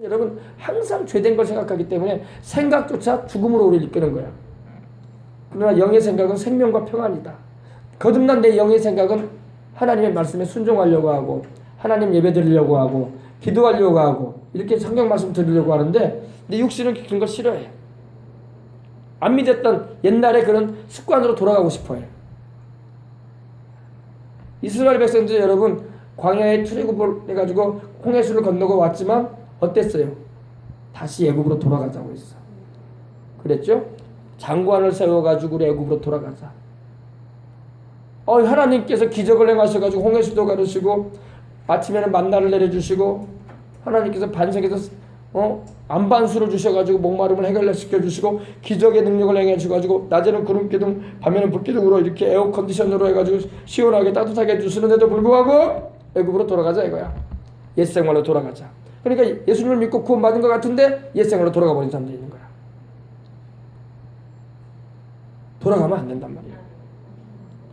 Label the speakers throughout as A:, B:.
A: 여러분 항상 죄된 걸 생각하기 때문에 생각조차 죽음으로 우리를 이끄는 거야. 그러나 영의 생각은 생명과 평안이다. 거듭난 내 영의 생각은 하나님의 말씀에 순종하려고 하고 하나님 예배 드리려고 하고 기도하려고 하고 이렇게 성경 말씀 드리려고 하는데 내 육신은 그런 걸 싫어해. 안 믿었던 옛날에 그런 습관으로 돌아가고 싶어해. 이스라엘 백성들 여러분 광야에 출애굽을 해가지고 홍해수를 건너고 왔지만 어땠어요? 다시 애굽으로 돌아가자고 했어. 그랬죠? 장관을 세워가지고 우리 애굽으로 돌아가자. 하나님께서 기적을 행하셔가지고 홍해수도 가르시고 아침에는 만나를 내려주시고 하나님께서 반석에서 안반수를 주셔가지고 목마름을 해결시켜 주시고 기적의 능력을 행해 주셔가지고 낮에는 구름기둥 밤에는 불기둥으로 이렇게 에어컨디션으로 해가지고 시원하게 따뜻하게 해주시는데도 불구하고 애굽으로 돌아가자 이거야. 옛생활로 돌아가자. 그러니까 예수님을 믿고 구원받은 것 같은데 옛생활로 돌아가 버린 사람들이 있는 거야. 돌아가면 안 된단 말이야.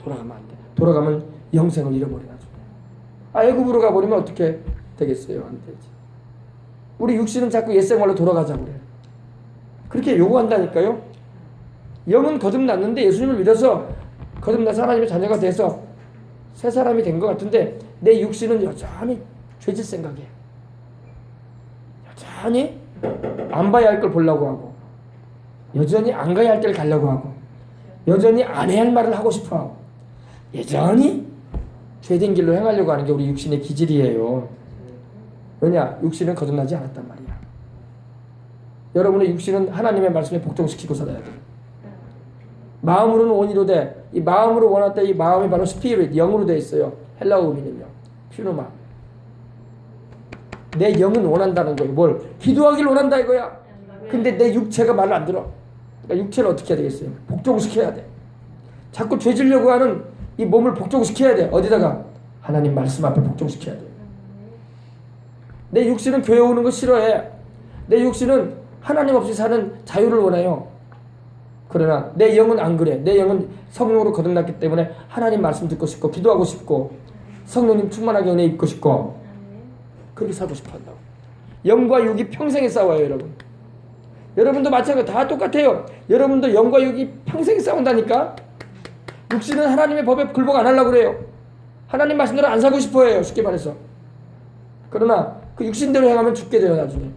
A: 돌아가면 안 돼. 돌아가면 영생을 잃어버리나. 애굽으로 가버리면 어떻게 되겠어요? 안 되지. 우리 육신은 자꾸 옛생활로 돌아가자고 그래. 그렇게 요구한다니까요. 영은 거듭났는데 예수님을 믿어서 거듭나서 하나님의 자녀가 돼서 새 사람이 된 것 같은데 내 육신은 여전히 죄짓 생각이에요. 여전히 안 봐야 할 걸 보려고 하고 여전히 안 가야 할 데를 가려고 하고 여전히 안 해야 할 말을 하고 싶어 하고 여전히 죄된 길로 행하려고 하는 게 우리 육신의 기질이에요. 왜냐? 육신은 거듭나지 않았단 말이야. 여러분의 육신은 하나님의 말씀에 복종시키고 살아야 돼. 마음으로는 원이로 돼. 이 마음으로 원할 때 이 마음이 바로 스피릿, 영으로 돼 있어요. 헬라어 의미는요. 퓨노마. 내 영은 원한다는 거예요. 뭘? 기도하길 원한다 이거야. 근데 내 육체가 말을 안 들어. 그러니까 육체를 어떻게 해야 되겠어요? 복종시켜야 돼. 자꾸 죄지려고 하는 이 몸을 복종시켜야 돼. 어디다가? 하나님 말씀 앞에 복종시켜야 돼. 내 육신은 교회 오는 거 싫어해. 내 육신은 하나님 없이 사는 자유를 원해요. 그러나 내 영은 안 그래. 내 영은 성령으로 거듭났기 때문에 하나님 말씀 듣고 싶고 기도하고 싶고 성령님 충만하게 은혜 입고 싶고 그렇게 살고 싶어 한다고. 영과 육이 평생에 싸워요 여러분. 여러분도 마찬가지로 다 똑같아요. 여러분도 영과 육이 평생에 싸운다니까. 육신은 하나님의 법에 굴복 안 하려고 그래요. 하나님 말씀대로 안 살고 싶어 해요. 쉽게 말해서. 그러나 그 육신대로 행하면 죽게 돼요 나중에.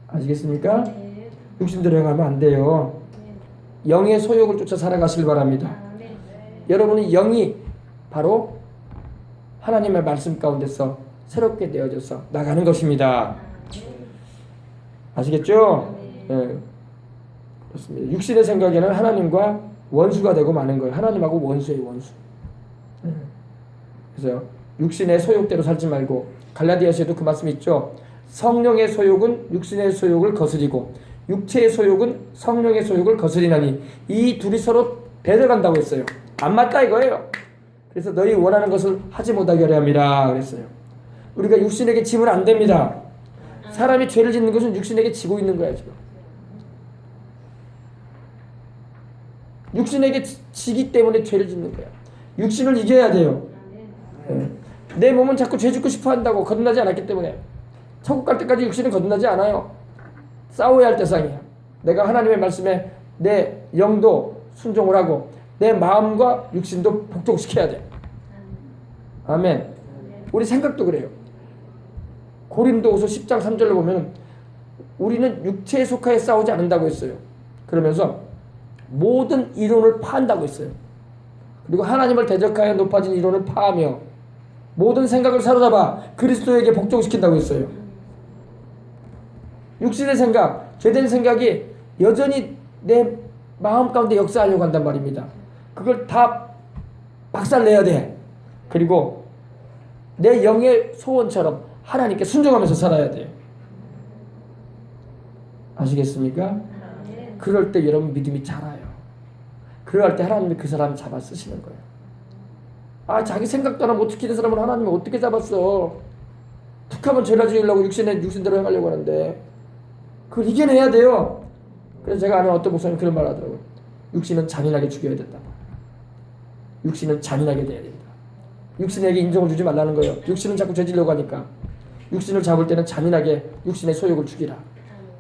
A: 아시겠습니까?
B: 네.
A: 육신대로 행하면 안 돼요. 네. 영의 소욕을 쫓아 살아가시길 바랍니다.
B: 네.
A: 여러분의 영이 바로 하나님의 말씀 가운데서 새롭게 되어져서 나가는 것입니다. 아시겠죠? 네. 그렇습니다. 육신의 생각에는 하나님과 원수가 되고 마는 거예요. 하나님하고 원수예요, 원수. 그래서 육신의 소욕대로 살지 말고 갈라디아서에도 그 말씀이 있죠. 성령의 소욕은 육신의 소욕을 거스리고 육체의 소욕은 성령의 소욕을 거스리나니 이 둘이 서로 배려간다고 했어요. 안 맞다 이거예요. 그래서 너희 원하는 것을 하지 못하게 하려 함이라 그랬어요. 우리가 육신에게 지면 안 됩니다. 사람이 죄를 짓는 것은 육신에게 지고 있는 거야 지금. 육신에게 지기 때문에 죄를 짓는 거야. 육신을 이겨야 돼요. 네. 내 몸은 자꾸 죄 짓고 싶어 한다고 거듭나지 않았기 때문에 천국 갈 때까지 육신은 거듭나지 않아요. 싸워야 할 대상이야. 내가 하나님의 말씀에 내 영도 순종을 하고 내 마음과 육신도 복종시켜야 돼. 아멘. 우리 생각도 그래요. 고린도후서 10장 3절로 보면 우리는 육체에 속하여 싸우지 않는다고 했어요. 그러면서 모든 이론을 파한다고 했어요. 그리고 하나님을 대적하여 높아진 이론을 파하며 모든 생각을 사로잡아 그리스도에게 복종시킨다고 했어요. 육신의 생각, 죄된 생각이 여전히 내 마음 가운데 역사하려고 한단 말입니다. 그걸 다 박살내야 돼. 그리고 내 영의 소원처럼 하나님께 순종하면서 살아야 돼요. 아시겠습니까? 그럴 때 여러분 믿음이 자라요. 그럴 때 하나님이 그 사람을 잡아 쓰시는 거예요. 자기 생각도 하나 못 지키는 사람을 하나님이 어떻게 잡았어? 툭하면 죄를 지으려고 육신대로 행하려고 하는데 그걸 이겨내야 돼요. 그래서 제가 아는 어떤 목사님 그런 말 하더라고요. 육신은 잔인하게 죽여야 된다. 육신은 잔인하게 돼야 된다. 육신에게 인정을 주지 말라는 거예요. 육신은 자꾸 죄지려고 하니까. 육신을 잡을 때는 잔인하게 육신의 소욕을 죽이라.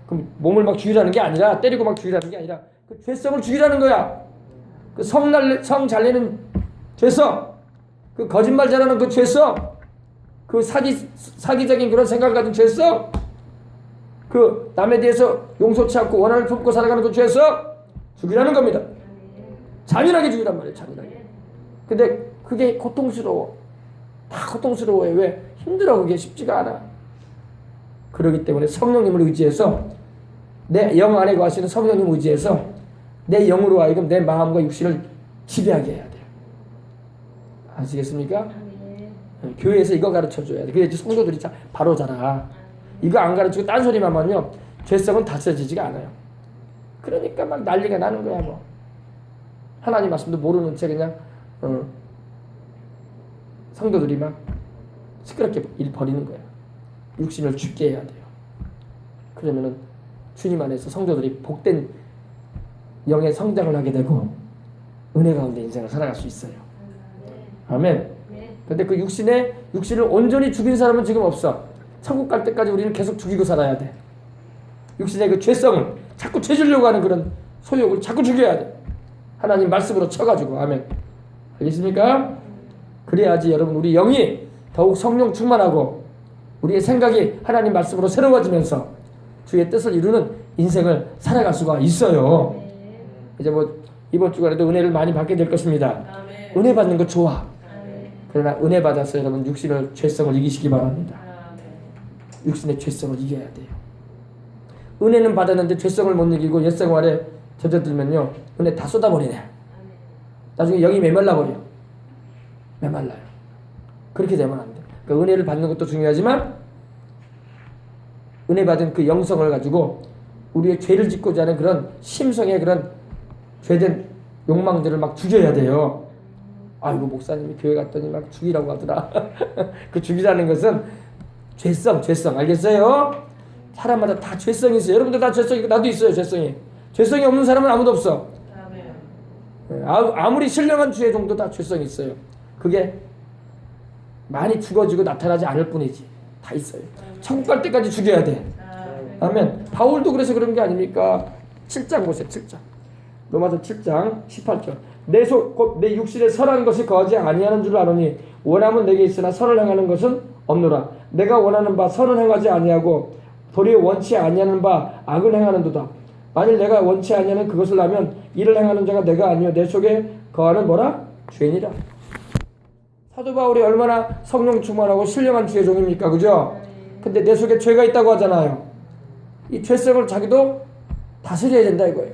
A: 그럼 몸을 막 죽이라는 게 아니라, 때리고 막 죽이라는 게 아니라 그 죄성을 죽이라는 거야. 그 성 잘 내는 죄성, 그 거짓말 잘하는 그 죄성, 그 사기적인 그런 생각을 가진 죄성, 그 남에 대해서 용서치 않고 원한을 품고 살아가는 그 죄성 죽이라는 겁니다. 잔인하게 죽이란 말이에요. 잔인하게. 근데 그게 고통스러워. 다 고통스러워요. 왜? 힘들어. 그게 쉽지가 않아. 그렇기 때문에 성령님을 의지해서, 내 영 안에 거하시는 성령님을 의지해서 내 영으로 하여금 내 마음과 육신을 지배하게 해야 돼요. 아시겠습니까? 교회에서 이거 가르쳐줘야 돼. 그래야지 성도들이 바로 자라. 이거 안 가르치고 딴소리만 하면요, 죄성은 다스려지지가 않아요. 그러니까 막 난리가 나는 거야. 뭐 하나님 말씀도 모르는 채 그냥 성도들이 막 시끄럽게 일 벌이는 거야. 육신을 죽게 해야 돼요. 그러면은 주님 안에서 성도들이 복된 영의 성장을 하게 되고 은혜 가운데 인생을 살아갈 수 있어요. 아멘. 근데 그 육신을 온전히 죽인 사람은 지금 없어. 천국 갈 때까지 우리는 계속 죽이고 살아야 돼. 육신의 그 죄성을 자꾸 죄주려고 하는 그런 소욕을 자꾸 죽여야 돼. 하나님 말씀으로 쳐가지고. 아멘. 알겠습니까? 그래야지 여러분, 우리 영이 더욱 성령 충만하고 우리의 생각이 하나님 말씀으로 새로워지면서 주의 뜻을 이루는 인생을 살아갈 수가 있어요. 이제 뭐 이번 주간에도 은혜를 많이 받게 될 것입니다. 은혜 받는 거 좋아. 그러나 은혜 받아서 여러분 육신의 죄성을 이기시기 바랍니다. 육신의 죄성을 이겨야 돼요. 은혜는 받았는데 죄성을 못 이기고 옛생활에 젖어들면요, 은혜 다 쏟아버리네. 나중에 영이 메말라버려. 메말라요. 그렇게 되면 안 돼. 그러니까 은혜를 받는 것도 중요하지만 은혜 받은 그 영성을 가지고 우리의 죄를 짓고자 하는 그런 심성의 그런 죄된 욕망들을 막 죽여야 돼요. 아이고, 목사님이 교회 갔더니 막 죽이라고 하더라. 그 죽이라는 것은 죄성 알겠어요? 사람마다 다 죄성이 있어요. 여러분들 다 죄성이 있고 나도 있어요. 죄성이 없는 사람은 아무도 없어. 아무리 신령한 죄 정도 다 죄성이 있어요. 그게 많이 죽어지고 나타나지 않을 뿐이지. 다 있어요. 천국 갈 때까지 죽여야 돼. 아멘. 바울도 그래서 그런 게 아닙니까? 7장 보세요. 7장. 로마서 7장 18절. 내 육신에 선한 것이 거하지 아니하는 줄 아노니 원함은 내게 있으나 선을 행하는 것은 없노라. 내가 원하는 바 선을 행하지 아니하고 도리어 원치 아니하는 바 악을 행하는도다. 만일 내가 원치 아니하는 그것을 하면 이를 행하는 자가 내가 아니요 내 속에 거하는 뭐라? 죄니라. 사도 바울이 얼마나 성령 충만하고 신령한 주의 종입니까? 그죠? 근데 내 속에 죄가 있다고 하잖아요. 이 죄성을 자기도 다스려야 된다 이거예요.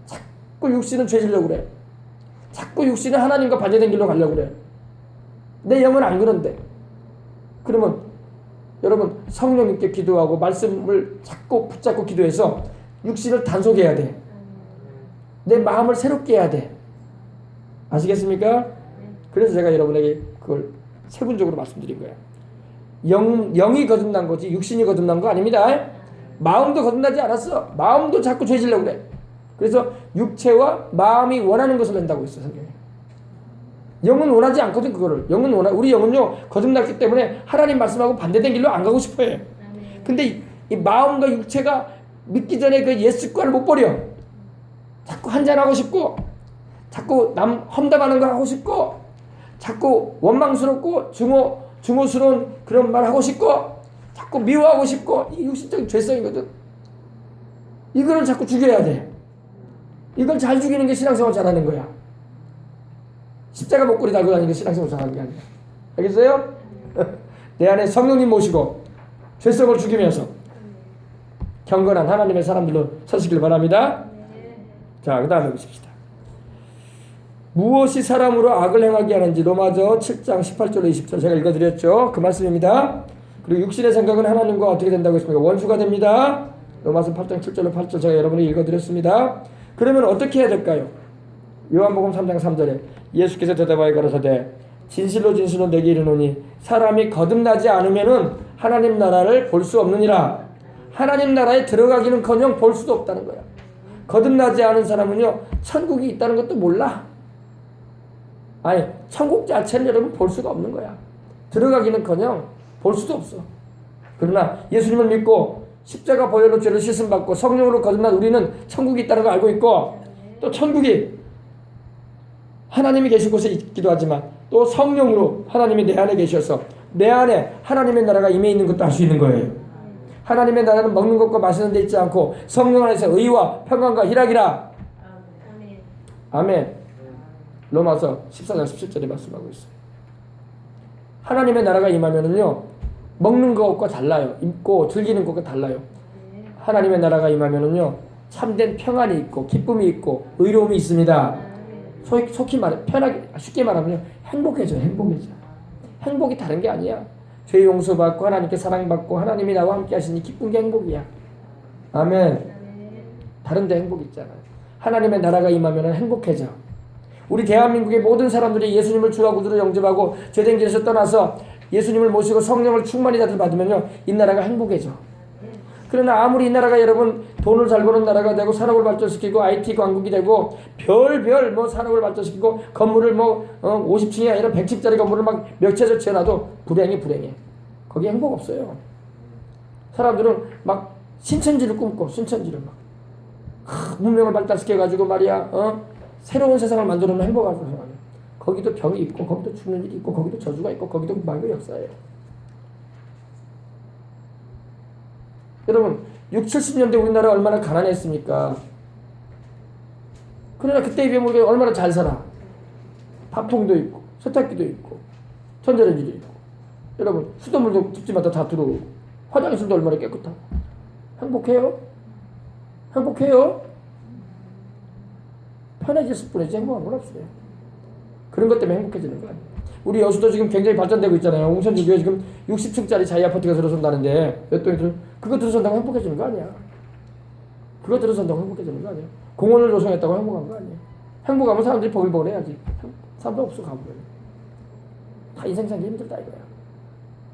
A: 자꾸 육신은 죄지려고 그래. 자꾸 육신은 하나님과 반대된 길로 가려고 그래. 내 영은 안 그런데. 그러면 여러분 성령님께 기도하고 말씀을 자꾸 붙잡고 기도해서 육신을 단속해야 돼. 내 마음을 새롭게 해야 돼. 아시겠습니까? 그래서 제가 여러분에게 그걸 세분적으로 말씀드린 거예요. 영이 거듭난 거지 육신이 거듭난 거 아닙니다. 마음도 거듭나지 않았어. 마음도 자꾸 죄지려고 그래. 그래서 육체와 마음이 원하는 것을 낸다고 했어요. 성경에. 영은 원하지 않거든. 그거를. 우리 영은요 거듭났기 때문에 하나님 말씀하고 반대된 길로 안 가고 싶어요. 근데 이 마음과 육체가 믿기 전에 그 옛 습관을 못 버려. 자꾸 한잔하고 싶고 자꾸 남 험담하는 거 하고 싶고 자꾸 원망스럽고 증오스러운 그런 말 하고 싶고 자꾸 미워하고 싶고 이 육신적인 죄성이거든. 이거를 자꾸 죽여야 돼. 이걸 잘 죽이는 게 신앙생활 잘하는 거야. 십자가 목걸이 달고 다니는 게 신앙생활 잘하는 게 아니야. 알겠어요? 내 안에 성령님 모시고 죄성을 죽이면서 경건한 하나님의 사람들로 서시길 바랍니다. 자, 그 다음에 보십시다. 무엇이 사람으로 악을 행하게 하는지 로마서 7장 18절로 20절 제가 읽어드렸죠. 그 말씀입니다. 그리고 육신의 생각은 하나님과 어떻게 된다고 했습니까? 원수가 됩니다. 로마서 8장 7절로 8절 제가 여러분이 읽어드렸습니다. 그러면 어떻게 해야 될까요? 요한복음 3장 3절에 예수께서 대답하여 가라사대 진실로 내게 이르노니 사람이 거듭나지 않으면은 하나님 나라를 볼 수 없느니라. 하나님 나라에 들어가기는커녕 볼 수도 없다는 거야. 거듭나지 않은 사람은요 천국이 있다는 것도 몰라. 아니 천국 자체를 여러분 볼 수가 없는 거야. 들어가기는커녕 볼 수도 없어. 그러나 예수님을 믿고 십자가 보혈로 죄를 씻음받고 성령으로 거듭난 우리는 천국이 있다는 걸 알고 있고, 또 천국이 하나님이 계신 곳에 있기도 하지만 또 성령으로 하나님이 내 안에 계셔서 내 안에 하나님의 나라가 임해 있는 것도 알 수 있는 거예요. 하나님의 나라는 먹는 것과 마시는 데 있지 않고 성령 안에서 의와 평강과 희락이라. 아멘. 로마서 14장 17절에 말씀하고 있어요. 하나님의 나라가 임하면은요, 먹는 것과 달라요. 입고 즐기는 것과 달라요. 하나님의 나라가 임하면은요, 참된 평안이 있고 기쁨이 있고 의로움이 있습니다. 속히 말해, 편하게, 쉽게 말하면 행복해져요. 행복이 다른 게 아니야. 죄 용서받고 하나님께 사랑받고 하나님이 나와 함께 하시니 기쁜 게 행복이야. 아멘. 다른데 행복 있잖아요. 하나님의 나라가 임하면 행복해져. 우리 대한민국의 모든 사람들이 예수님을 주와 구주로 영접하고 죄된 길에서 떠나서 예수님을 모시고 성령을 충만히 다들 받으면요, 이 나라가 행복해져. 그러나 아무리 이 나라가 여러분 돈을 잘 버는 나라가 되고 산업을 발전시키고 IT 강국이 되고 별별 뭐 산업을 발전시키고 건물을 50층이 아니라 100층짜리 건물을 막 몇 채서 지어놔도 불행해. 거기 행복 없어요. 사람들은 막 신천지를 꿈꿔. 신천지를 막 문명을 발달시켜가지고 말이야, 새로운 세상을 만들어놓으면 행복하고. 거기도 병이 있고 거기도 죽는 일이 있고 거기도 저주가 있고 거기도 마귀의 역사예요. 여러분 60, 70년대 우리나라 얼마나 가난했습니까? 그러나 그때에 비하면 우리가 얼마나 잘 살아. 밥통도 있고 세탁기도 있고 전자레인지도 있고, 여러분 수돗물도 집집마다 다 들어오고 화장실도 얼마나 깨끗하고. 행복해요? 편해졌을 뿐이지 행복한 건 없어요. 그런 것 때문에 행복해지는 거 아니에요. 우리 여수도 지금 굉장히 발전되고 있잖아요. 웅천주교에 지금 60층짜리 자이 아파트가 들어선다는데 몇 동이 그거 들어선다고 행복해지는 거 아니야. 그거 들어선다고 행복해지는 거 아니야. 공원을 조성했다고 행복한 거 아니에요. 행복하면 사람들이 보글보글 해야지. 사람도 없어 가보면. 다 인생 살기 힘들다 이거야.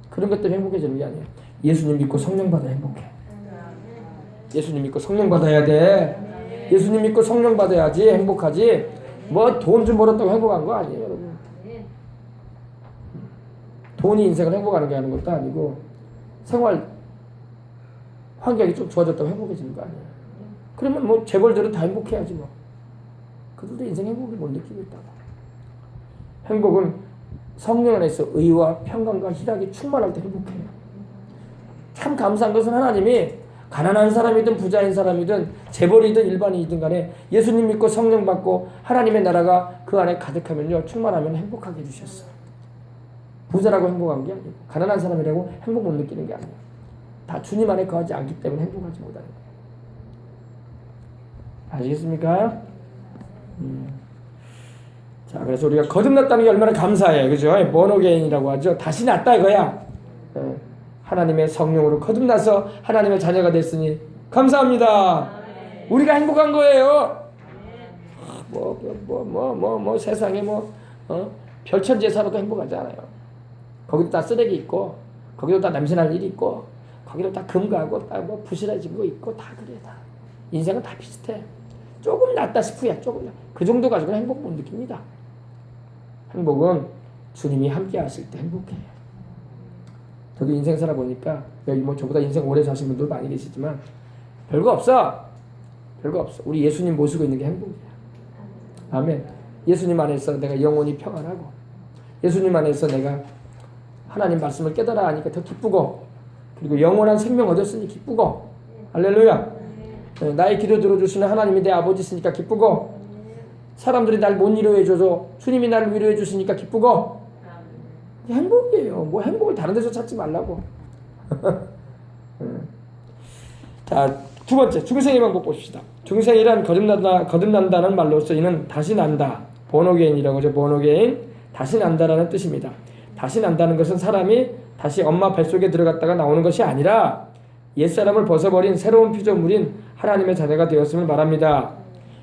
A: 그런 것 때문에 행복해지는 게 아니에요. 예수님 믿고 성령 받아 행복해. 예수님 믿고 성령 받아야 돼. 예수님 믿고 성령 받아야지 행복하지. 뭐 돈 좀 벌었다고 행복한 거 아니에요, 여러분. 돈이 인생을 행복하게 하는 것도 아니고 생활 환경이 좀 좋아졌다고 행복해지는 거 아니에요. 그러면 뭐 재벌들은 다 행복해야지 뭐. 그들도 인생 행복을 못 느끼고 있다고. 행복은 성령 안에서 의와 평강과 희락이 충만할 때 행복해요. 참 감사한 것은 하나님이 가난한 사람이든 부자인 사람이든 재벌이든 일반인이든 간에 예수님 믿고 성령 받고 하나님의 나라가 그 안에 가득하면요, 충만하면 행복하게 해주셨어요. 부자라고 행복한 게 아니고 가난한 사람이라고 행복 못 느끼는 게 아니에요. 다 주님 안에 거하지 않기 때문에 행복하지 못하는 거예요. 아시겠습니까? 자, 그래서 우리가 거듭났다는 게 얼마나 감사해요. 그죠? born-again이라고 하죠. 다시 났다 이거야. 하나님의 성령으로 거듭나서 하나님의 자녀가 됐으니 감사합니다. 우리가 행복한 거예요. 세상에 별천지에 살아도 행복하지 않아요. 거기도 다 쓰레기 있고, 거기도 다 냄새날 일이 있고, 거기도 다 금가고, 다 부실해진 거 있고, 다 그래, 다. 인생은 다 비슷해. 조금 낫다 싶으야, 조금. 그 정도 가지고는 행복 못 느낍니다. 행복은 주님이 함께 하실 때 행복해요. 저도 인생 살아보니까, 여기 저보다 인생 오래 사신 분들 많이 계시지만, 별거 없어. 우리 예수님 모시고 있는 게 행복이야. 아멘. 예수님 안에서 내가 영원히 평안하고, 예수님 안에서 내가 하나님 말씀을 깨달아 하니까 더 기쁘고, 그리고 영원한 생명 얻었으니 기쁘고, 할렐루야. 나의 기도 들어주시는 하나님이 내 아버지시니까 기쁘고, 사람들이 날 못 위로해줘서 주님이 나를 위로해 주시니까 기쁘고, 행복이에요. 뭐 행복을 다른 데서 찾지 말라고. 자, 두 번째 중생의 방법 봅시다. 중생이란 거듭난다는 말로써 이는 다시 난다. born-again이라고 하죠. born-again, 다시 난다라는 뜻입니다. 다시 난다는 것은 사람이 다시 엄마 뱃속에 들어갔다가 나오는 것이 아니라 옛사람을 벗어버린 새로운 피조물인 하나님의 자녀가 되었음을 말합니다.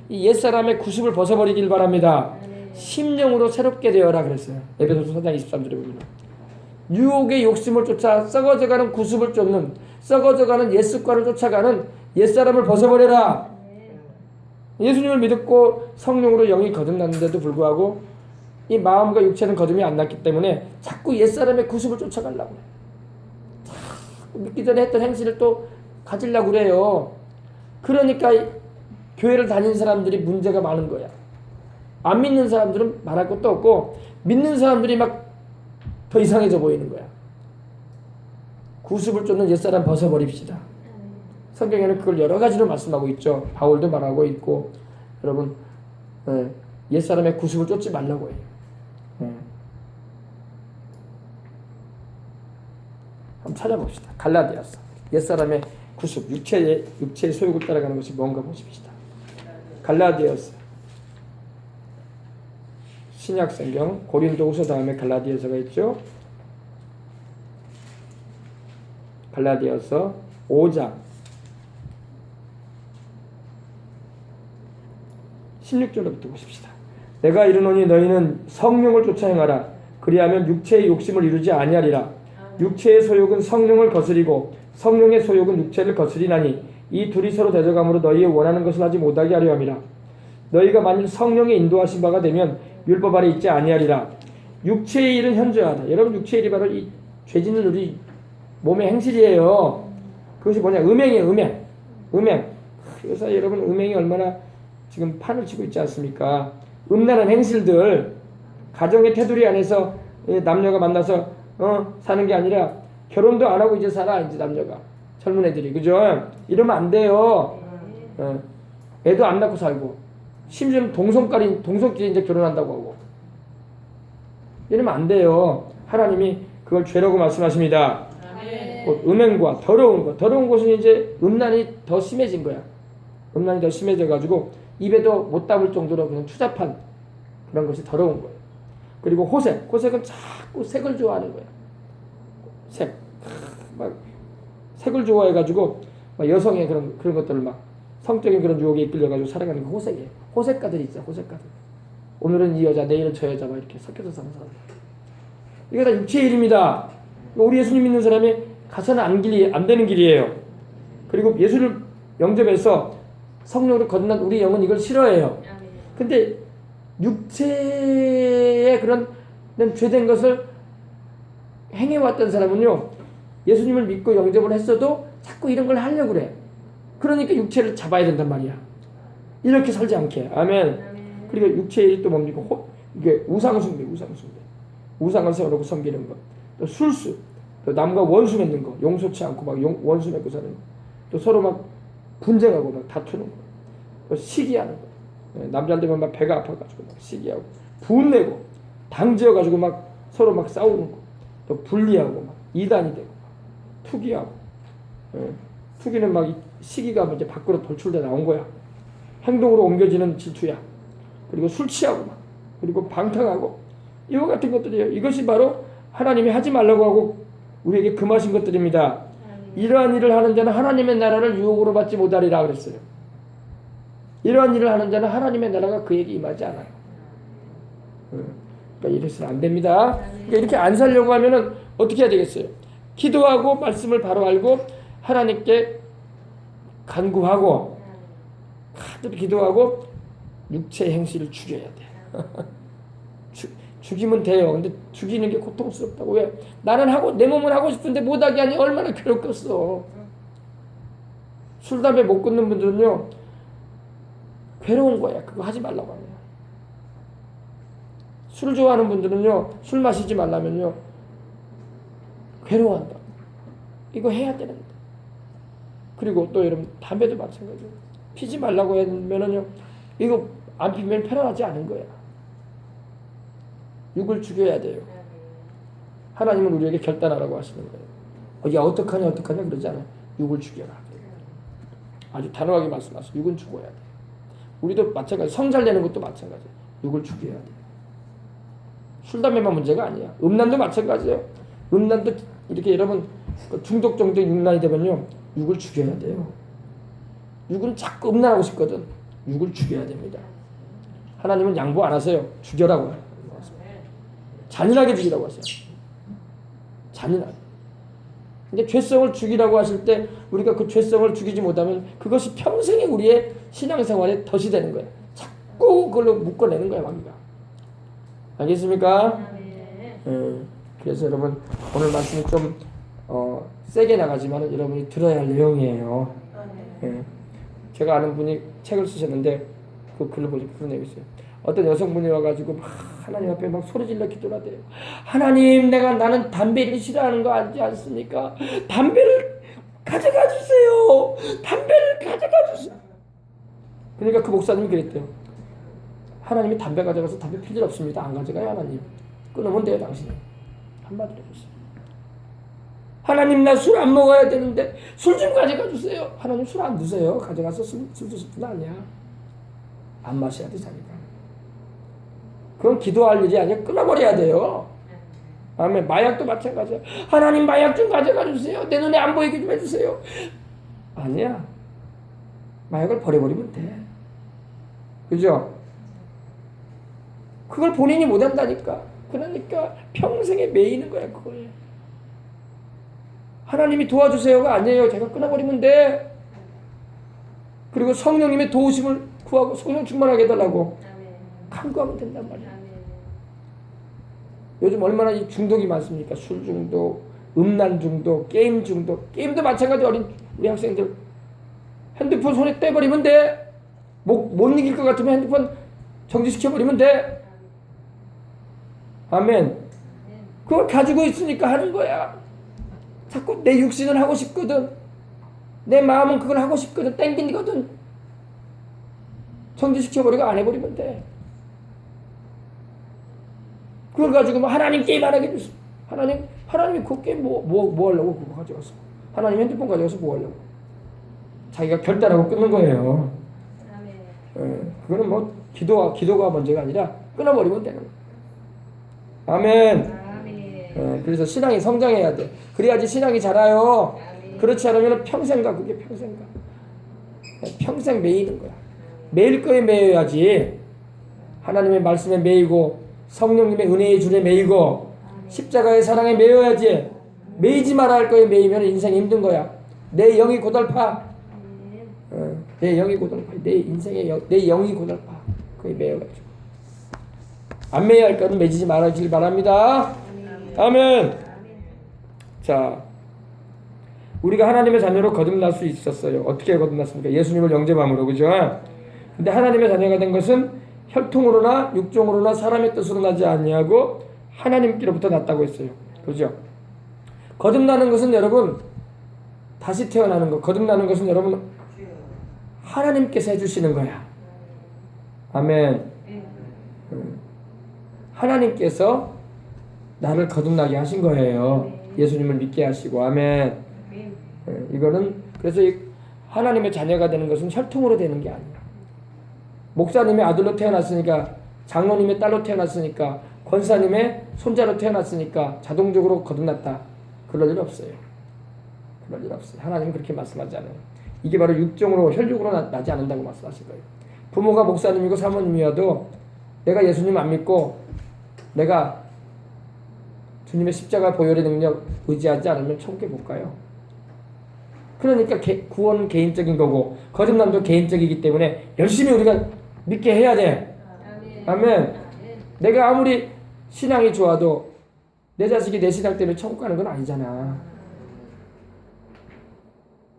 A: 이 옛사람의 구습을 벗어버리길 바랍니다. 심령으로 새롭게 되어라 그랬어요. 에베소서 4장 23절에 보면 유혹의 욕심을 쫓아 썩어져가는 구습을 쫓는, 썩어져가는 옛습관을 쫓아가는 옛사람을 벗어버려라. 예수님을 믿고 성령으로 영이 거듭났는데도 불구하고 이 마음과 육체는 거듭이 안 났기 때문에 자꾸 옛사람의 구습을 쫓아가려고 해요. 믿기 전에 했던 행실을 또 가지려고 그래요. 그러니까 교회를 다니는 사람들이 문제가 많은 거야. 안 믿는 사람들은 말할 것도 없고 믿는 사람들이 막 더 이상해져 보이는 거야. 구습을 쫓는 옛사람 벗어버립시다. 성경에는 그걸 여러 가지로 말씀하고 있죠. 바울도 말하고 있고 여러분 옛사람의 구습을 쫓지 말라고 해요. 한번 찾아봅시다. 갈라디아서 옛사람의 구습, 육체의 소욕을 따라가는 것이 뭔가 보십시다. 갈라디아서 신약성경 고린도후서 다음에 갈라디아서가 있죠. 갈라디아서 5장 16절부터 보십시다. 내가 이르노니 너희는 성령을 쫓아 행하라. 그리하면 육체의 욕심을 이루지 아니하리라. 육체의 소욕은 성령을 거스리고 성령의 소욕은 육체를 거스리나니 이 둘이 서로 대적함으로 너희의 원하는 것을 하지 못하게 하려 함이라. 너희가 만일 성령의 인도하신 바가 되면 율법 아래 있지 아니하리라. 육체의 일은 현저하다. 여러분 육체의 일이 바로 이 죄짓는 우리 몸의 행실이에요. 그것이 뭐냐? 음행이에요. 음행. 그래서 여러분 음행이 얼마나 지금 판을 치고 있지 않습니까? 음란한 행실들 가정의 테두리 안에서 남녀가 만나서 사는 게 아니라 결혼도 안 하고 이제 살아. 이제 남녀가 젊은 애들이 그죠? 이러면 안 돼요. 애도 안 낳고 살고 심지어는 동성끼리 이제 결혼한다고 하고 이러면 안 돼요. 하나님이 그걸 죄라고 말씀하십니다. 곧 음행과 더러운 것은 이제 음란이 더 심해진 거야. 음란이 더 심해져 가지고 입에도 못 담을 정도로 그냥 추잡한 그런 것이 더러운 거예요. 그리고 호색은 자꾸 색을 좋아하는 거야. 색을 좋아해 가지고 여성의 그런 것들을 막 성적인 그런 유혹에 이끌려 가지고 살아가는 게 호색이에요. 호색가들이 있어. 호색가들. 오늘은 이 여자, 내일은 저 여자 막 이렇게 섞여서 사는 사람. 이게 다 육체의 일입니다. 우리 예수님 믿는 사람이 가서는 안 되는 길이에요. 그리고 예수를 영접해서 성령으로 거듭난 우리 영은 이걸 싫어해요. 근데 육체의 그런 죄된 것을 행해왔던 사람은요, 예수님을 믿고 영접을 했어도 자꾸 이런 걸 하려고 그래. 그러니까 육체를 잡아야 된단 말이야. 이렇게 살지 않게. 아멘. 그리고 육체의 일이 또 뭡니까? 이게 우상숭배. 우상을 세워놓고 섬기는 것. 또 술수. 또 남과 원수 맺는 거. 용서치 않고 막 원수 맺고 사는 거. 또 서로 막 분쟁하고 막 다투는 거. 또 시기하는 거. 남자들 되면 막 배가 아파가지고 막 시기하고 분내고 당지어가지고 막 서로 막 싸우는 거. 또 분리하고 막 이단이 되고 막 투기하고. 투기는 막 시기가 이제 밖으로 돌출돼 나온 거야. 행동으로 옮겨지는 질투야. 그리고 술 취하고 막 그리고 방탕하고 이와 같은 것들이에요. 이것이 바로 하나님이 하지 말라고 하고 우리에게 금하신 것들입니다. 이러한 일을 하는 자는 하나님의 나라를 유혹으로 받지 못하리라 그랬어요. 이러한 일을 하는 자는 하나님의 나라가 그에게 임하지 않아요. 그러니까 이래서는 안 됩니다. 그러니까 이렇게 안 살려고 하면은 어떻게 해야 되겠어요? 기도하고 말씀을 바로 알고 하나님께 간구하고 간절히 기도하고 육체의 행실을 죽여야 돼. 죽이면 돼요. 근데 죽이는 게 고통스럽다고. 왜? 나는 내 몸은 하고 싶은데 못하게 하니 얼마나 괴롭겠어. 술, 담배 못 끊는 분들은요, 괴로운 거야. 그거 하지 말라고 하면. 술 좋아하는 분들은요, 술 마시지 말라면요, 괴로워한다. 이거 해야 되는데. 그리고 또 여러분, 담배도 마찬가지예요. 피지 말라고 하면은요, 이거 안 피면 편안하지 않은 거야. 육을 죽여야 돼요. 하나님은 우리에게 결단하라고 하시는 거예요. 야, 어떡하냐 그러지 않아요. 육을 죽여라. 아주 단호하게 말씀하세요. 육은 죽어야 돼. 우리도 마찬가지. 성 잘 내는 것도 마찬가지예요. 육을 죽여야 돼. 술, 담배만 문제가 아니야. 음란도 마찬가지예요. 음란도 이렇게 여러분 중독 정도 음란이 되면요, 육을 죽여야 돼요. 육은 자꾸 음란하고 싶거든. 육을 죽여야 됩니다. 하나님은 양보 안 하세요. 죽여라고 해요. 잔인하게 죽이라고 하세요. 잔인하게. 근데 죄성을 죽이라고 하실 때 우리가 그 죄성을 죽이지 못하면 그것이 평생의 우리의 신앙생활에 덫이 되는 거예요. 자꾸 그걸로 묶어내는 거예요, 마귀가. 알겠습니까? 그래서 여러분 오늘 말씀이 좀 세게 나가지만 여러분이 들어야 할 내용이에요. 예. 제가 아는 분이 책을 쓰셨는데 그 글을 보니까 그런 내용이 있어요. 어떤 여성분이 와가지고 막 하나님 앞에 막 소리질러 기도를 하대요. 하나님, 나는 담배를 싫어하는 거 알지 않습니까? 담배를 가져가 주세요. 담배를 가져가 주세요. 그러니까 그 목사님이 그랬대요. 하나님이 담배 가져가서 담배 필 일 없습니다. 안 가져가요, 하나님. 끊으면 돼요, 당신이. 한마디로 해주세요. 하나님, 나 술 안 먹어야 되는데 술 좀 가져가 주세요. 하나님, 술 안 드세요. 가져가서 술 드실 분 아니야. 안 마셔야 돼, 자기가. 그건 기도할 일이 아니라 끊어버려야 돼요. 아멘. 마약도 마찬가지야. 하나님, 마약 좀 가져가 주세요. 내 눈에 안 보이게 좀 해주세요. 아니야. 마약을 버려버리면 돼. 그죠? 그걸 본인이 못한다니까. 그러니까 평생에 매이는 거야, 그거에. 하나님이 도와주세요가 아니에요. 제가 끊어버리면 돼. 그리고 성령님의 도우심을 구하고 성령 충만하게 해달라고 간구하면 된단 말이야. 요즘 얼마나 이 중독이 많습니까? 술 중독, 음란 중독, 게임 중독. 게임도 마찬가지. 어린 우리 학생들 핸드폰 손에 떼버리면 돼. 못 이길 것 같으면 핸드폰 정지시켜버리면 돼. 아멘. 그걸 가지고 있으니까 하는 거야. 자꾸 내 육신을 하고 싶거든. 내 마음은 그걸 하고 싶거든. 땡기거든. 정지시켜버리고 안 해버리면 돼. 그걸 가지고 뭐 하나님 게임 안 하게 해주세요. 하나님이 그 게임 뭐 하려고 그거 가져가서. 하나님 핸드폰 가져가서 뭐 하려고. 자기가 결단하고 끊는 거예요. 예, 그거는 뭐 기도가 문제가 아니라 끊어버리면 되는 거예요. 아멘. 예, 그래서 신앙이 성장해야 돼. 그래야지 신앙이 자라요. 그렇지 않으면 평생 가. 그게 평생 가. 평생 매이는 거야. 매일 거에 매여야지. 하나님의 말씀에 매이고 성령님의 은혜의 줄에 매이고 십자가의 사랑에 매여야지. 매이지 말아야 할 거에 매이면 인생이 힘든 거야. 내 영이 고달파. 내 영이 고달파. 내 인생의 내 영이 고달파. 거기 매여가지고. 안 매여야 할 거는 매지지 말아주길 바랍니다. 아멘. 자, 우리가 하나님의 자녀로 거듭날 수 있었어요. 어떻게 거듭났습니까? 예수님을 영접함으로, 그죠? 근데 하나님의 자녀가 된 것은 혈통으로나 육종으로나 사람의 뜻으로 나지 아니하고 하나님께로부터 났다고 했어요. 그죠? 거듭나는 것은 여러분 다시 태어나는 거. 거듭나는 것은 여러분 하나님께서 해주시는 거야. 아멘. 하나님께서 나를 거듭나게 하신 거예요. 예수님을 믿게 하시고. 아멘. 이거는 그래서 하나님의 자녀가 되는 것은 혈통으로 되는 게 아니야. 목사님의 아들로 태어났으니까, 장로님의 딸로 태어났으니까, 권사님의 손자로 태어났으니까 자동적으로 거듭났다. 그럴 일 없어요. 그럴 일 없어요. 하나님은 그렇게 말씀하지 않아요. 이게 바로 육종으로 혈육으로 나지 않는다고 말씀하실 거예요. 부모가 목사님이고 사모님이어도 내가 예수님 안 믿고 내가 주님의 십자가 보혈의 능력 의지하지 않으면 천국에 못 가요. 그러니까 구원은 개인적인 거고 거듭남도 개인적이기 때문에 열심히 우리가 믿게 해야 돼. 아멘. 내가 아무리 신앙이 좋아도 내 자식이 내 신앙 때문에 천국 가는 건 아니잖아.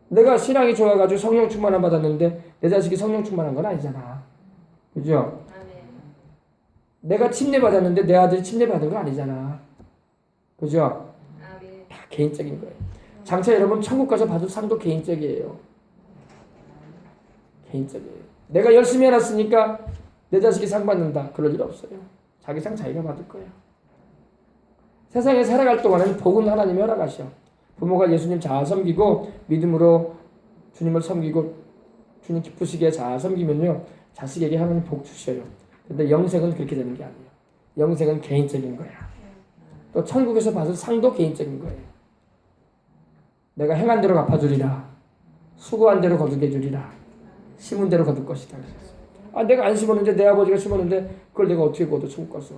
A: 내가 신앙이 좋아가지고 성령 충만함 받았는데 내 자식이 성령 충만한 건 아니잖아. 그죠? 내가 침례 받았는데 내 아들이 침례 받은 건 아니잖아. 그죠? 다 개인적인 거예요. 장차 여러분 천국 가서 받을 상도 개인적이에요. 개인적이에요. 내가 열심히 해놨으니까 내 자식이 상 받는다. 그럴 일 없어요. 자기 상 자기가 받을 거야. 세상에 살아갈 동안은 복은 하나님이 허락하셔. 부모가 예수님 잘 섬기고 믿음으로 주님을 섬기고 주님 기쁘시게 잘 섬기면요 자식에게 하나님 복 주셔요. 근데 영생은 그렇게 되는 게 아니에요. 영생은 개인적인 거야. 또 천국에서 받을 상도 개인적인 거예요. 내가 행한 대로 갚아주리라. 수고한 대로 거두게 주리라. 심은 대로 거둘 것이다. 내가 안 심었는데 내 아버지가 심었는데 그걸 내가 어떻게 거둬 천국 가서.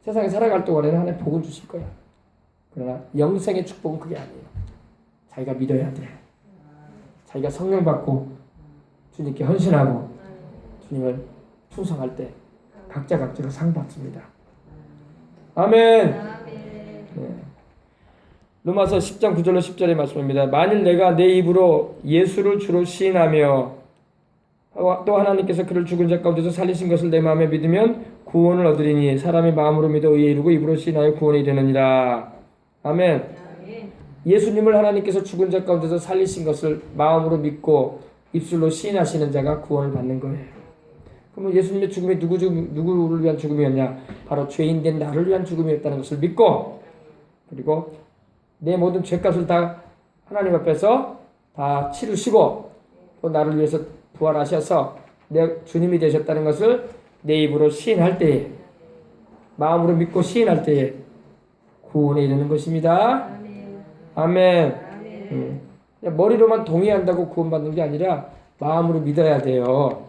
A: 세상에 살아갈 동안에는 하나님 복을 주실 거야. 그러나 영생의 축복은 그게 아니에요. 자기가 믿어야 돼. 자기가 성령 받고 주님께 헌신하고 주님을 충성할 때 각자로 상 받습니다. 아멘. 네. 로마서 10장 9절로 10절의 말씀입니다. 만일 내가 내 입으로 예수를 주로 시인하며 또 하나님께서 그를 죽은 자 가운데서 살리신 것을 내 마음에 믿으면 구원을 얻으리니 사람이 마음으로 믿어 의에 이르고 입으로 시인하여 구원에 이르느니라. 아멘. 예수님을 하나님께서 죽은 자 가운데서 살리신 것을 마음으로 믿고 입술로 시인하시는 자가 구원을 받는 거예요. 그러면 예수님의 죽음이 누구를 위한 죽음이었냐? 바로 죄인된 나를 위한 죽음이었다는 것을 믿고, 그리고 내 모든 죄값을 다 하나님 앞에서 다 치르시고 또 나를 위해서 부활하셔서 내 주님이 되셨다는 것을 내 입으로 시인할 때에, 마음으로 믿고 시인할 때에 구원에 이르는 것입니다. 아멘. 머리로만 동의한다고 구원받는 게 아니라 마음으로 믿어야 돼요.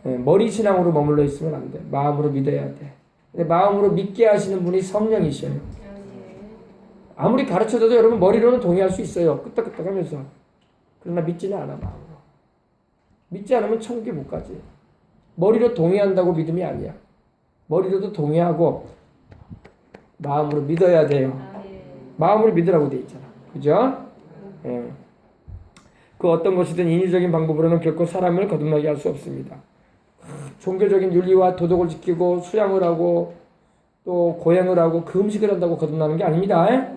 A: 머리 신앙으로 머물러 있으면 안 돼. 마음으로 믿어야 돼. 근데 마음으로 믿게 하시는 분이 성령이셔요. 아무리 가르쳐줘도 여러분 머리로는 동의할 수 있어요. 끄떡끄떡하면서. 그러나 믿지는 않아. 마음으로. 믿지 않으면 천국에 못 가지. 머리로 동의한다고 믿음이 아니야. 머리로도 동의하고 마음으로 믿어야 돼요. 마음으로 믿으라고 돼 있잖아. 그죠? 예. 그 어떤 것이든 인위적인 방법으로는 결코 사람을 거듭나게 할 수 없습니다. 종교적인 윤리와 도덕을 지키고 수양을 하고 또 고행을 하고 그 음식을 한다고 거듭나는 게 아닙니다.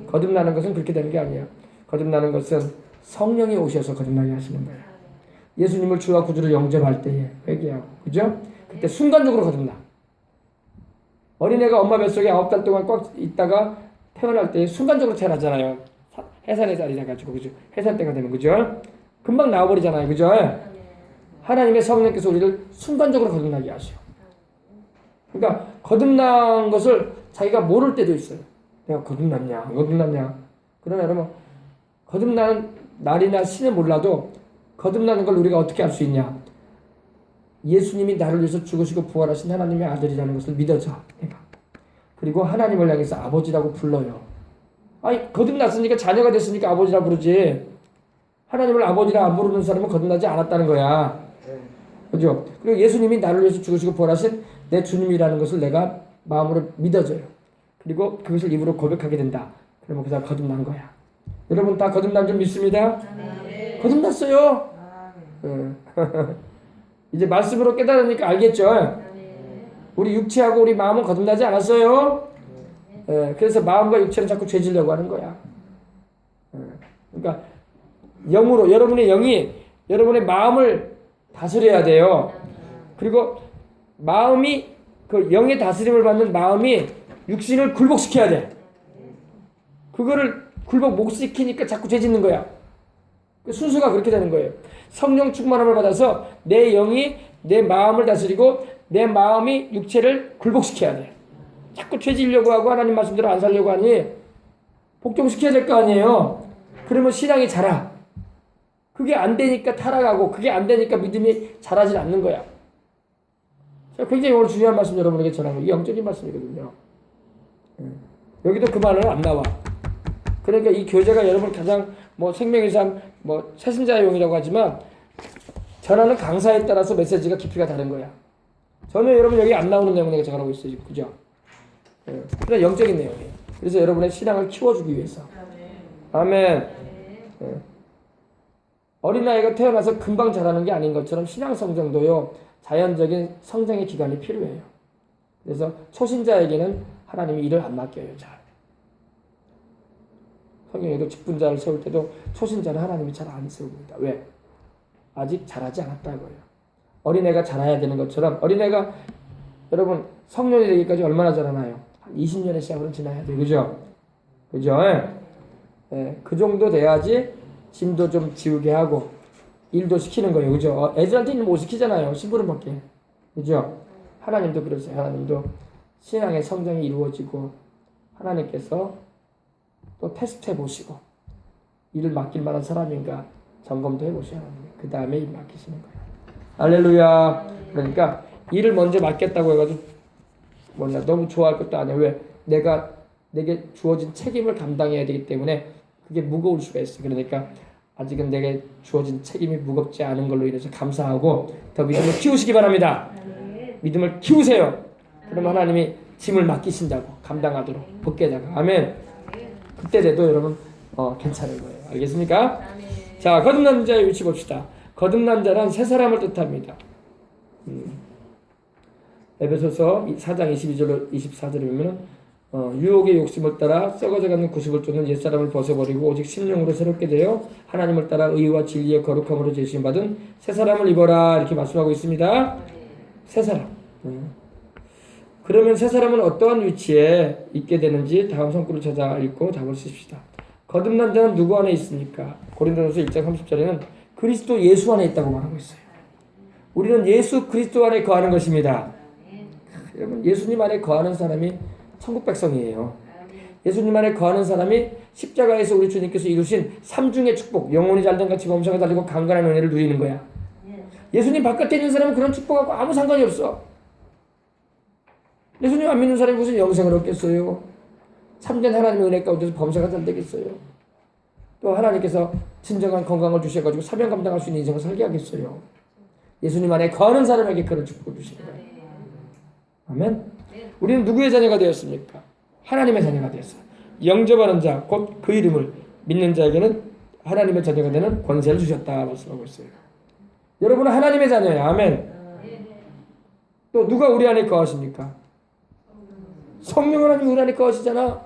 A: 거듭나는 것은 그렇게 되는 게 아니에요. 거듭나는 것은 성령이 오셔서 거듭나게 하시는 거예요. 예수님을 주와 구주로 영접할 때에 회개하고, 그죠? 그때 순간적으로 거듭나. 어린애가 엄마 뱃속에 9달 동안 꽉 있다가 태어날 때 순간적으로 태어나잖아요. 해산의 자리 돼가지고, 그죠? 해산 때가 되면, 그죠? 금방 나와버리잖아요, 그죠? 하나님의 성령께서 우리를 순간적으로 거듭나게 하셔. 그러니까 거듭난 것을 자기가 모를 때도 있어요. 내가 거듭났냐, 안 거듭났냐. 그러나 여러분, 거듭나는 날이나 시는 몰라도 거듭나는 걸 우리가 어떻게 알 수 있냐? 예수님이 나를 위해서 죽으시고 부활하신 하나님의 아들이라는 것을 믿어져. 내가. 그리고 하나님을 향해서 아버지라고 불러요. 아니, 거듭났으니까 자녀가 됐으니까 아버지라 부르지. 하나님을 아버지라 안 부르는 사람은 거듭나지 않았다는 거야. 그죠? 그리고 예수님이 나를 위해서 죽으시고 부활하신 내 주님이라는 것을 내가 마음으로 믿어져요. 그리고 그것을 입으로 고백하게 된다. 그러면 그 사람 거듭난 거야. 여러분 다 거듭난 줄 믿습니다? 네. 거듭났어요. 네. 이제 말씀으로 깨달으니까 알겠죠? 네. 우리 육체하고 우리 마음은 거듭나지 않았어요. 네. 그래서 마음과 육체는 자꾸 죄지려고 하는 거야. 네. 그러니까 영으로 여러분의 영이 여러분의 마음을 다스려야 돼요. 그리고 마음이 그 영의 다스림을 받는 마음이 육신을 굴복시켜야 돼. 그거를 굴복 못 시키니까 자꾸 죄짓는 거야. 순수가 그렇게 되는 거예요. 성령 충만함을 받아서 내 영이 내 마음을 다스리고 내 마음이 육체를 굴복시켜야 돼. 자꾸 죄지려고 하고 하나님 말씀대로 안 살려고 하니 복종시켜야 될 거 아니에요. 그러면 신앙이 자라. 그게 안 되니까 타락하고 그게 안 되니까 믿음이 자라질 않는 거야. 제가 굉장히 오늘 중요한 말씀 여러분에게 전하고 이게 영적인 말씀이거든요. 여기도 그 말은 안 나와. 그러니까 이 교재가 여러분 가장 뭐 생명의 삶, 뭐 새신자용이라고 하지만 전하는 강사에 따라서 메시지가 깊이가 다른 거야. 저는 여러분 여기 안 나오는 내용 내가 전하고 있어요. 그죠? 그냥 영적인 내용이에요. 그래서 여러분의 신앙을 키워주기 위해서. 아멘. 어린아이가 태어나서 금방 자라는 게 아닌 것처럼 신앙 성장도요. 자연적인 성장의 기간이 필요해요. 그래서 초신자에게는 하나님이 일을 안 맡겨요. 잘. 성경에도 직분자를 세울 때도 초신자는 하나님이 잘 안 세웁니다. 왜? 아직 자라지 않았다고요. 어린애가 자라야 되는 것처럼 어린애가 여러분 성년이 되기까지 얼마나 자라나요? 한 20년의 시간은 지나야 돼요. 그죠? 그죠? 그 정도 돼야지 짐도 좀 지우게 하고 일도 시키는 거예요. 그죠? 애들한테 일 못 시키잖아요. 심부름밖에. 그죠? 하나님도 그러세요. 하나님도 신앙의 성장이 이루어지고 하나님께서 또 테스트 해보시고 일을 맡길 만한 사람인가 점검도 해보셔야 합니다. 그 다음에 일 맡기시는 거예요. 할렐루야. 그러니까 일을 먼저 맡겠다고 해가지고 뭐냐 너무 좋아할 것도 아니야. 왜? 내게 주어진 책임을 감당해야 되기 때문에 그게 무거울 수가 있어. 그러니까 아직은 내게 주어진 책임이 무겁지 않은 걸로 인해서 감사하고 더 믿음을 키우시기 바랍니다. 믿음을 키우세요. 그러면 하나님이 짐을 맡기신다고 감당하도록 벗게다가 아멘. 그때 돼도 여러분 괜찮은 거예요. 알겠습니까?
B: 아멘.
A: 자, 거듭난 자의 위치 봅시다. 거듭난 자란 새 사람을 뜻합니다. 에베소서 4장 22절 24절에 보면은 유혹의 욕심을 따라 썩어져가는 구습을 쫓는 옛사람을 벗어버리고 오직 심령으로 새롭게 되어 하나님을 따라 의와 진리의 거룩함으로 제시받은 새 사람을 입어라 이렇게 말씀하고 있습니다. 새 사람. 그러면 새 사람은 어떠한 위치에 있게 되는지 다음 성구를 찾아 읽고 답을 쓰십시다. 거듭난 자는 누구 안에 있습니까? 고린도전서 1장 30절에는 그리스도 예수 안에 있다고 말하고 있어요. 우리는 예수 그리스도 안에 거하는 것입니다. 여러분, 예수님 안에 거하는 사람이 천국 백성이에요. 예수님 안에 거하는 사람이 십자가에서 우리 주님께서 이루신 삼중의 축복, 영혼이 잘된 같이 범사가 달리고 강건한 은혜를 누리는 거야. 예수님 바깥에 있는 사람은 그런 축복하고 아무 상관이 없어. 예수님 안 믿는 사람이 무슨 영생을 얻겠어요? 참된 하나님의 은혜 가운데서 범사가 잘 되겠어요? 또 하나님께서 진정한 건강을 주셔가지고 사명 감당할 수 있는 인생을 살게 하겠어요? 예수님 안에 거하는 사람에게 그런 축복을 주시는 거예요. 아멘. 우리는 누구의 자녀가 되었습니까? 하나님의 자녀가 되었어요. 영접하는 자, 곧 그 이름을 믿는 자에게는 하나님의 자녀가 되는 권세를 주셨다 말씀하고 있어요. 여러분은 하나님의 자녀예요. 아멘. 또 누가 우리 안에 거하십니까? 성령 하나님 우리 안에 거하시잖아.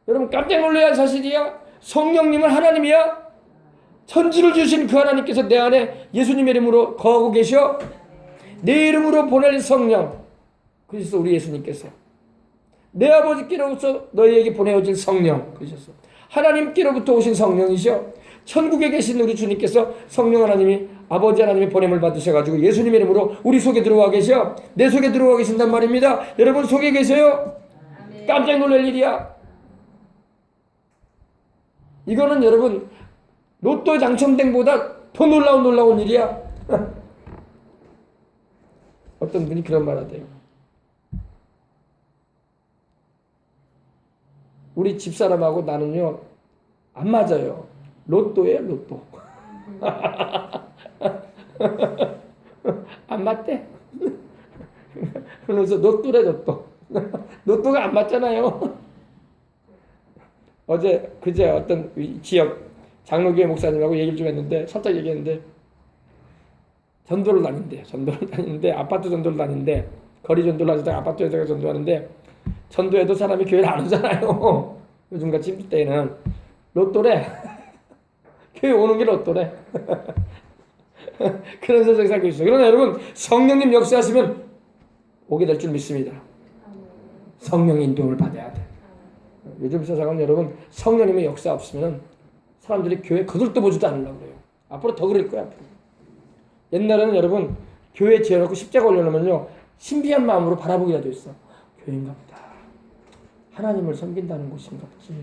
A: 여러분 깜짝 놀라야 할 사실이야. 성령님은 하나님이야. 천지를 주신 그 하나님께서 내 안에 예수님의 이름으로 거하고 계셔. 내 이름으로 보낼 성령, 그래서 우리 예수님께서 내 아버지께로부터 너희에게 보내어질 성령 그러셨어. 하나님께로부터 오신 성령이셔. 천국에 계신 우리 주님께서 성령 하나님이 아버지 하나님의 보냄을 받으셔가지고 예수님의 이름으로 우리 속에 들어와 계셔. 내 속에 들어와 계신단 말입니다. 여러분 속에 계세요? 깜짝 놀랄 일이야. 이거는 여러분 로또 당첨된보다 더 놀라운 일이야. 어떤 분이 그런 말 하대요. 우리 집사람하고 나는요 안 맞아요. 로또예요, 로또. 안 맞대. 그래서 로또래, 로또. 로또가 안 맞잖아요. 그제 어떤 지역 장로교회 목사님하고 얘기를 좀 했는데, 살짝 얘기했는데, 전도를 다니는데, 아파트 전도를 다니는데, 거리 전도를 하다가 아파트에다가 전도하는데, 전도해도 사람이 교회를 안 오잖아요. 요즘같이 힘들 때는. 로또래. 교회 오는 게 로또래. 그런 세상에 살고 있어요. 그러나 여러분, 성령님 역사하시면 오게 될 줄 믿습니다. 성령의 인도를 받아야 돼. 요즘 세상은 여러분, 성령님의 역사 없으면 사람들이 교회 거들떠 보지도 않으려고 그래요. 앞으로 더 그럴 거야. 앞으로. 옛날에는 여러분, 교회에 지어놓고 십자가 올려놓으면요, 신비한 마음으로 바라보기라도 했어. 교회인가 보다. 하나님을 섬긴다는 곳인가 보지.